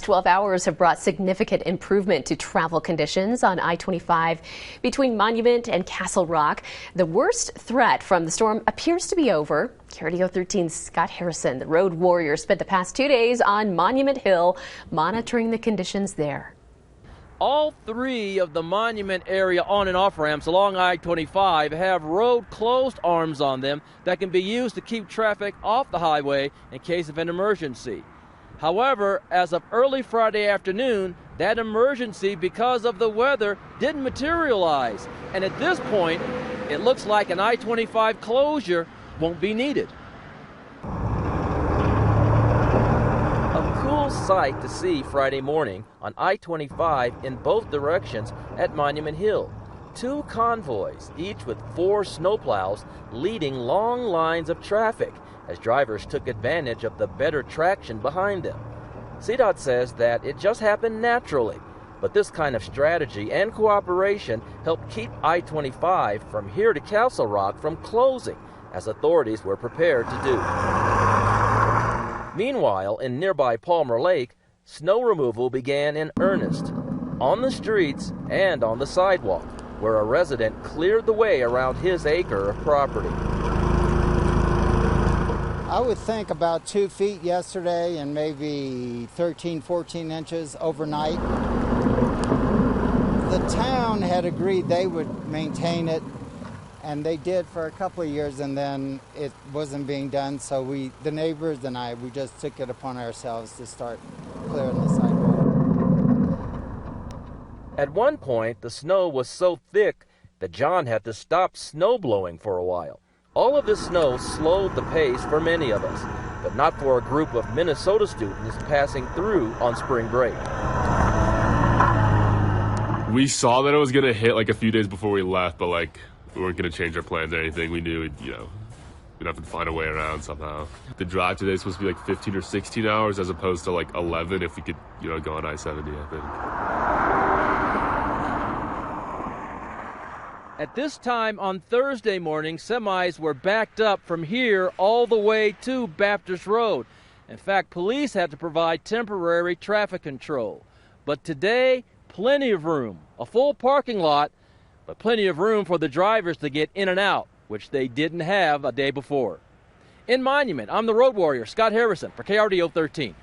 12 hours have brought significant improvement to travel conditions on I-25 between Monument and Castle Rock. The worst threat from the storm appears to be over. KRDO 13's Scott Harrison, the road warrior, spent the past 2 days on Monument Hill monitoring the conditions there. All three of the Monument area on and off ramps along I-25 have road closed arms on them that can be used to keep traffic off the highway in case of an emergency. However, as of early Friday afternoon, that emergency, because of the weather, didn't materialize. And at this point, it looks like an I-25 closure won't be needed. A cool sight to see Friday morning on I-25 in both directions at Monument Hill. Two convoys, each with 4 snowplows, leading long lines of traffic as drivers took advantage of the better traction behind them. CDOT says that it just happened naturally, but this kind of strategy and cooperation helped keep I-25 from here to Castle Rock from closing, as authorities were prepared to do. Meanwhile, in nearby Palmer Lake, snow removal began in earnest, on the streets and on the sidewalk, where a resident cleared the way around his acre of property. I would think about 2 feet yesterday and maybe 13, 14 inches overnight. The town had agreed they would maintain it, and they did for a couple of years, and then it wasn't being done, so the neighbors and we just took it upon ourselves to start clearing the sidewalk. At one point, the snow was so thick that John had to stop snow blowing for a while. All of this snow slowed the pace for many of us, but not for a group of Minnesota students passing through on spring break. We saw that it was going to hit like a few days before we left, but we weren't going to change our plans or anything. We knew we'd have to find a way around somehow. The drive today is supposed to be like 15 or 16 hours as opposed to like 11 if we could, go on I-70, I think. At this time on Thursday morning, semis were backed up from here all the way to Baptist Road. In fact, police had to provide temporary traffic control. But today, plenty of room, a full parking lot, but plenty of room for the drivers to get in and out, which they didn't have a day before. In Monument, I'm the road warrior, Scott Harrison, for KRDO 13.